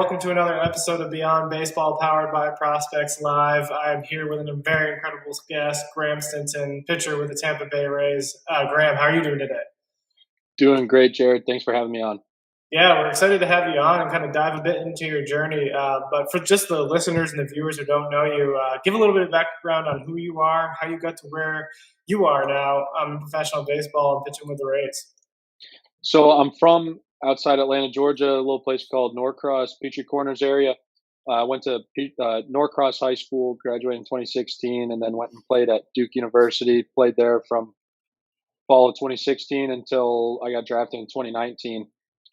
welcome to another episode of Beyond Baseball powered by Prospects Live. I'm here with a very incredible guest, Graeme Stinson, pitcher with the Tampa Bay Rays. Graeme, how are you doing today? Doing great, Jared. Thanks for having me on. Yeah, we're excited to have you on and kind of dive a bit into your journey. But for just the listeners and the viewers who don't know you, give a little bit of background on who you are, how you got to where you are now in professional baseball and pitching with the Rays. So I'm from outside Atlanta, Georgia, a little place called Norcross, Petrie Corners area. I went to Norcross High School, graduated in 2016, and then went and played at Duke University. Played there from fall of 2016 until I got drafted in 2019.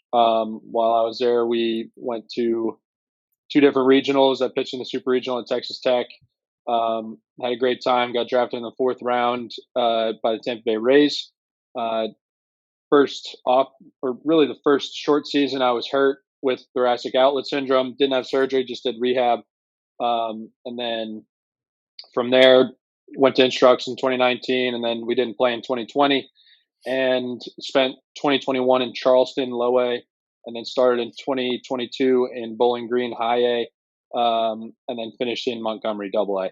While I was there, we went to two different regionals. I pitched in the Super Regional at Texas Tech. Had a great time. Got drafted in the fourth round by the Tampa Bay Rays. The first short season, I was hurt with thoracic outlet syndrome. Didn't have surgery, just did rehab. And then from there, went to Instructs in 2019, and then we didn't play in 2020, and spent 2021 in Charleston, Low A, and then started in 2022 in Bowling Green, High A, and then finished in Montgomery, Double A.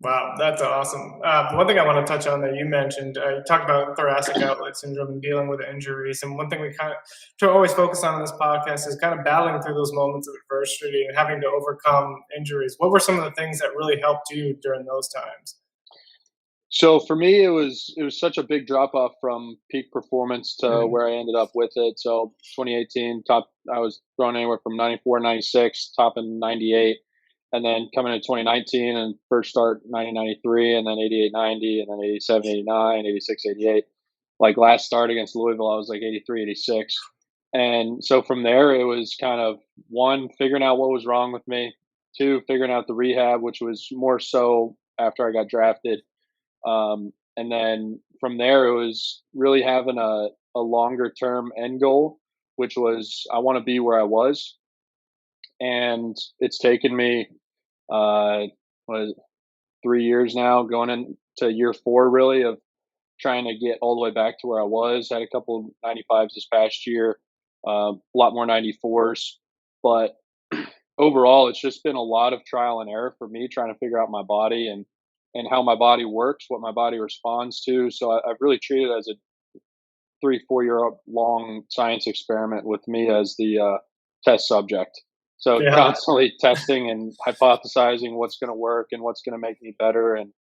Wow, that's awesome. One thing I want to touch on that you mentioned, you talked about thoracic outlet syndrome and dealing with injuries. And one thing we kind of try to always focus on in this podcast is kind of battling through those moments of adversity and having to overcome injuries. What were some of the things that really helped you during those times? So for me, it was such a big drop off from peak performance to where I ended up with it. So 2018, I was throwing anywhere from 94, 96, top in 98. And then coming into 2019 and first start 90, 93, and then 88, 90, and then 87, 89, 86, 88. Like last start against Louisville, I was like 83, 86. And so from there, it was kind of one, figuring out what was wrong with me, two, figuring out the rehab, which was more so after I got drafted. And then from there, it was really having a longer term end goal, which was I want to be where I was. And it's taken me, what is it, 3 years now, going into year 4 really of trying to get all the way back to where I was. Had a couple of 95s this past year, a lot more 94s, but overall, it's just been a lot of trial and error for me trying to figure out my body and how my body works, what my body responds to. So I've really treated it as a 3-4 year long science experiment with me as the test subject. So constantly testing and hypothesizing what's going to work and what's going to make me better and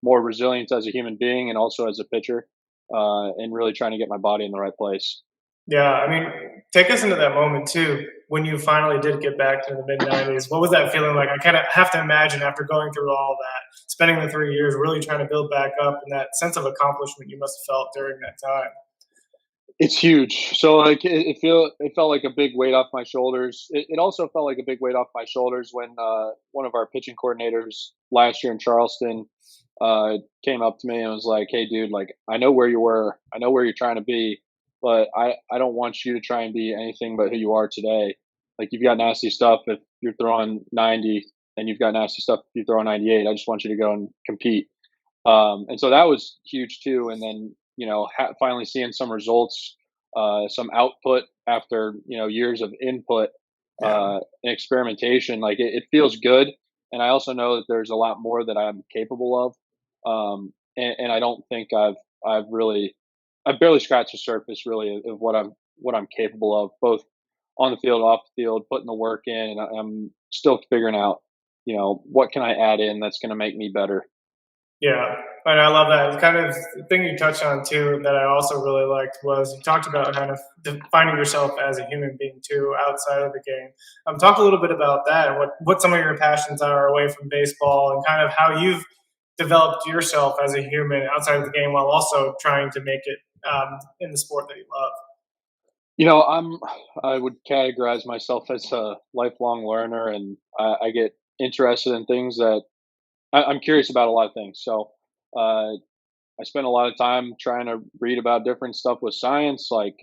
more resilient as a human being and also as a pitcher, and really trying to get my body in the right place. Yeah, I mean, take us into that moment too, when you finally did get back to the mid-90s. What was that feeling like? I kind of have to imagine after going through all that, spending the 3 years really trying to build back up and that sense of accomplishment you must have felt during that time. It's huge. So like it felt like a big weight off my shoulders. It also felt like a big weight off my shoulders when one of our pitching coordinators last year in Charleston came up to me and was like, "Hey, dude, like I know where you were, I know where you're trying to be, but I don't want you to try and be anything but who you are today. Like you've got nasty stuff if you're throwing 90, and you've got nasty stuff if you throw 98. I just want you to go and compete." And so that was huge too. And then finally seeing some results, some output after years of input and experimentation. Like it feels good, and I also know that there's a lot more that I'm capable of. And I don't think I've barely scratched the surface really of what I'm capable of, both on the field, off the field, putting the work in, and I'm still figuring out, what can I add in that's going to make me better. Yeah, and I love that. Kind of the thing you touched on too that I also really liked was you talked about kind of defining yourself as a human being too outside of the game. Talk a little bit about that and what some of your passions are away from baseball and kind of how you've developed yourself as a human outside of the game while also trying to make it in the sport that you love. I would categorize myself as a lifelong learner, and I get interested in things that I'm curious about a lot of things. So I spend a lot of time trying to read about different stuff with science, like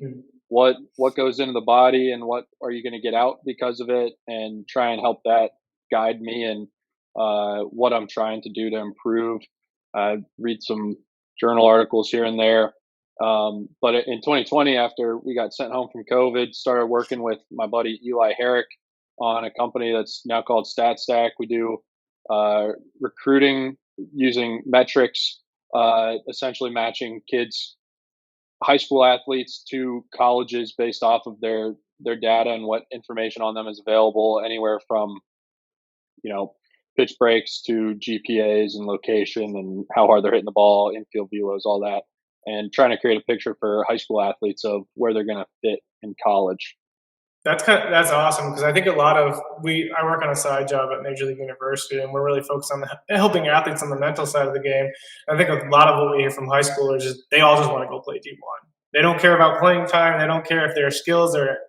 what goes into the body and what are you going to get out because of it, and try and help that guide me and what I'm trying to do to improve. Read some journal articles here and there. But in 2020, after we got sent home from COVID, started working with my buddy Eli Herrick on a company that's now called StatStack. We do recruiting using metrics, essentially matching kids, high school athletes, to colleges based off of their data and what information on them is available, anywhere from you know pitch breaks to GPAs and location and how hard they're hitting the ball, infield velos, all that, and trying to create a picture for high school athletes of where they're going to fit in college. That's awesome because I think a lot of we I work on a side job at Major League University and we're really focused on helping athletes on the mental side of the game. I think a lot of what we hear from high schoolers is they all just want to go play D1. They don't care about playing time. They don't care if their skills or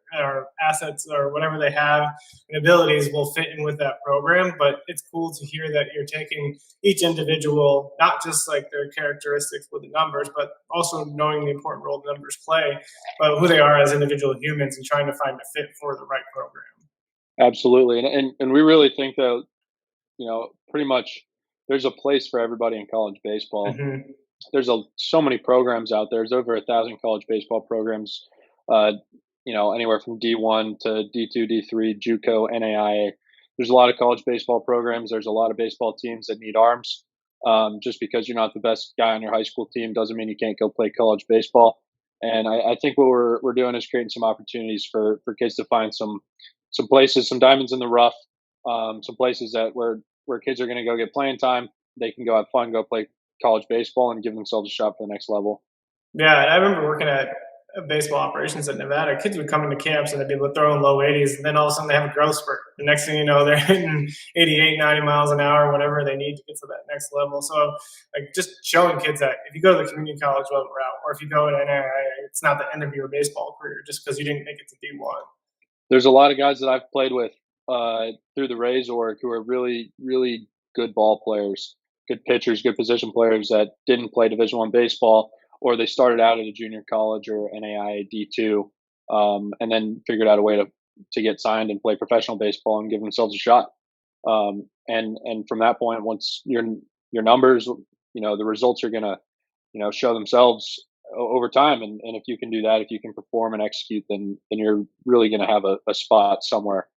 assets or whatever they have and abilities will fit in with that program. But it's cool to hear that you're taking each individual, not just like their characteristics with the numbers, but also knowing the important role the numbers play, but who they are as individual humans and trying to find a fit for the right program. Absolutely, and we really think that pretty much there's a place for everybody in college baseball. Hmm. There's so many programs out there. There's over 1,000 college baseball programs. Uh, Anywhere from D1 to D2, D3, JUCO, NAIA. There's a lot of college baseball programs. There's a lot of baseball teams that need arms. Just because you're not the best guy on your high school team doesn't mean you can't go play college baseball. And I think what we're doing is creating some opportunities for kids to find some places, some diamonds in the rough, some places that where kids are going to go get playing time. They can go have fun, go play college baseball, and give themselves a shot for the next level. Yeah, and I remember working at baseball operations at Nevada. Kids would come into camps and they'd be throwing low 80s, and then all of a sudden they have a growth spurt. The next thing you know, they're hitting 88, 90 miles an hour, whatever they need to get to that next level. So, like, just showing kids that if you go to the community college level route, or if you go to NAIA, it's not the end of your baseball career just because you didn't make it to D1. There's a lot of guys that I've played with through the Rays org who are really, really good ball players, good pitchers, good position players that didn't play Division I baseball, or they started out at a junior college or NAIA D2, and then figured out a way to get signed and play professional baseball and give themselves a shot. And from that point, once your numbers, the results are gonna show themselves over time. And if you can do that, if you can perform and execute, then you're really going to have a spot somewhere.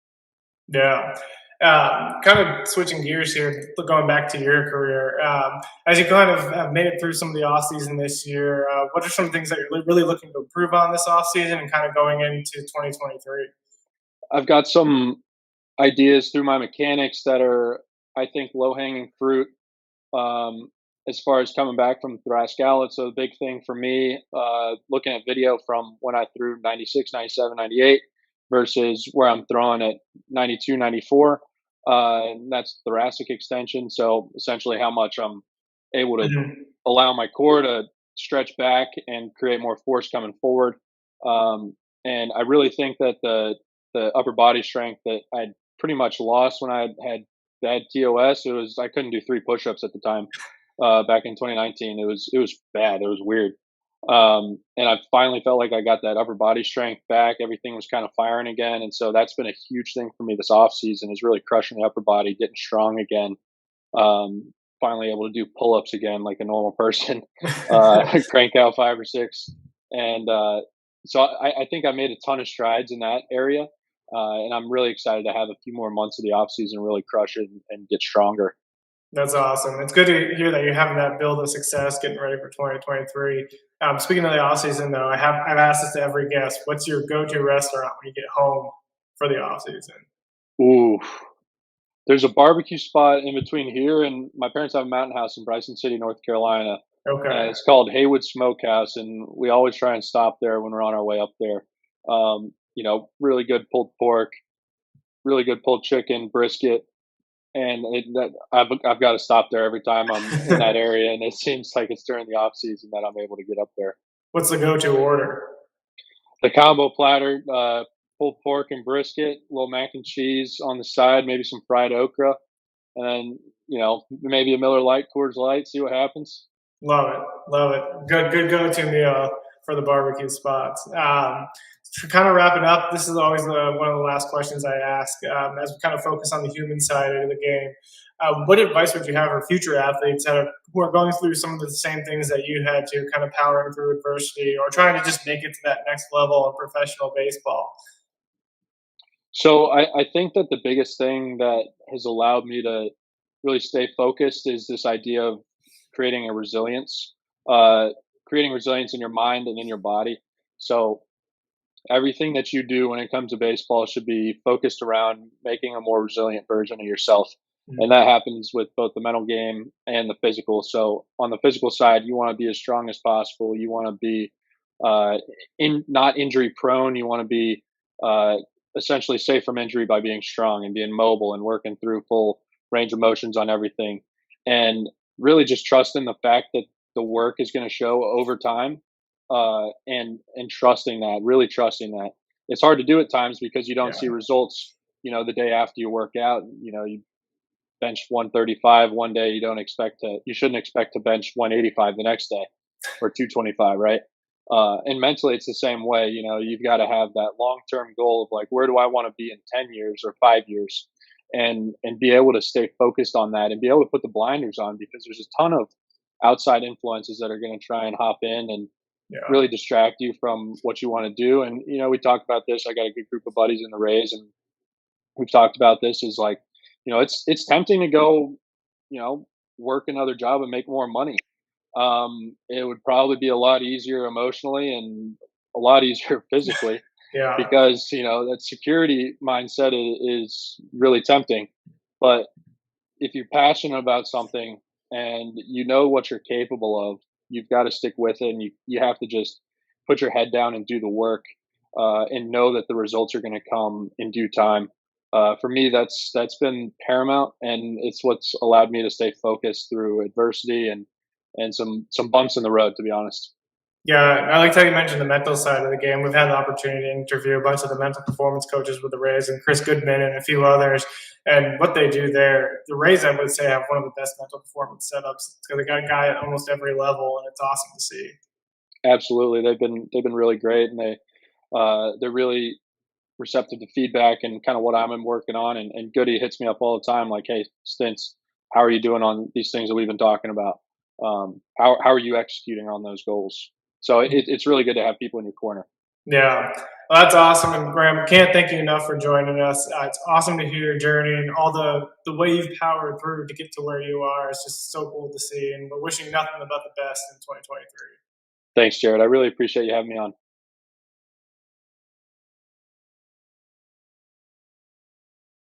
Yeah. Kind of switching gears here, going back to your career, as you kind of have made it through some of the off season this year, what are some things that you're really looking to improve on this off season and kind of going into 2023? I've got some ideas through my mechanics that are, I think, low hanging fruit. Um, as far as coming back from Thrascala, so the big thing for me, looking at video from when I threw 96, 97, 98 versus where I'm throwing at 92, 94. That's thoracic extension. So essentially how much I'm able to Hmm. allow my core to stretch back and create more force coming forward. And I really think that the upper body strength that I'd pretty much lost when I had bad TOS, I couldn't do 3 push-ups at the time. Back in 2019, it was bad. It was weird. And I finally felt like I got that upper body strength back. Everything was kind of firing again, and so that's been a huge thing for me this off season, is really crushing the upper body, getting strong again. Finally able to do pull-ups again like a normal person, crank out 5 or 6, and so I think I made a ton of strides in that area, and I'm really excited to have a few more months of the off season, really crush it and get stronger. That's awesome. It's good to hear that you're having that build of success, getting ready for 2023. Speaking of the off season, though, I've asked this to every guest. What's your go-to restaurant when you get home for the off season? Ooh, there's a barbecue spot in between here and my parents have a mountain house in Bryson City, North Carolina. Okay. It's called Haywood Smokehouse, and we always try and stop there when we're on our way up there. Really good pulled pork, really good pulled chicken, brisket, and I've got to stop there every time I'm in that area. And it seems like it's during the off season that I'm able to get up there. What's the go-to order? The combo platter, pulled pork and brisket, a little mac and cheese on the side, maybe some fried okra, and then maybe a Miller Lite, Coors Light. See what happens. Love it, love it. Good go-to meal for the barbecue spots. To kind of wrap it up, this is always one of the last questions I ask as we kind of focus on the human side of the game. What advice would you have for future athletes who are going through some of the same things that you had to, kind of powering through adversity or trying to just make it to that next level of professional baseball? So I think that the biggest thing that has allowed me to really stay focused is this idea of creating a resilience, uh, creating resilience in your mind and in your body. So everything that you do when it comes to baseball should be focused around making a more resilient version of yourself. Mhm. And that happens with both the mental game and the physical. So on the physical side, you want to be as strong as possible. You want to be uh, not injury prone. You want to be uh, essentially safe from injury by being strong and being mobile and working through full range of motions on everything. And really just trusting the fact that the work is going to show over time, and trusting that, really trusting that. It's hard to do at times because you don't see Yeah. results, the day after you work out. You bench 135 one day, you shouldn't expect to bench 185 the next day, or 225, right? And mentally, it's the same way. You've got to have that long term goal of like, where do I want to be in 10 years or 5 years, and be able to stay focused on that and be able to put the blinders on, because there's a ton of outside influences that are going to try and hop in and Yeah. really distract you from what you want to do. And we talked about this. I got a good group of buddies in the Rays, and we've talked about this. Is like, it's tempting to go, work another job and make more money. It would probably be a lot easier emotionally and a lot easier physically, Yeah. because that security mindset is really tempting. But if you're passionate about something and you know what you're capable of, you've got to stick with it, and you have to just put your head down and do the work, and know that the results are going to come in due time. For me, that's been paramount, and it's what's allowed me to stay focused through adversity and some bumps in the road, to be honest. Yeah, I liked how you mentioned the mental side of the game. We've had the opportunity to interview a bunch of the mental performance coaches with the Rays and Chris Goodman and a few others. And what they do there, the Rays, I would say, have one of the best mental performance setups because they got a guy at almost every level, and it's awesome to see. Absolutely, they've been really great, and they're really receptive to feedback and kind of what I'm working on. And Goody hits me up all the time, like, "Hey, Stints, how are you doing on these things that we've been talking about? How are you executing on those goals?" So it's really good to have people in your corner. Yeah, well, that's awesome. And Graham, can't thank you enough for joining us. It's awesome to hear your journey and all the way you've powered through to get to where you are. It's just so cool to see. And we're wishing nothing but the best in 2023. Thanks, Jared. I really appreciate you having me on.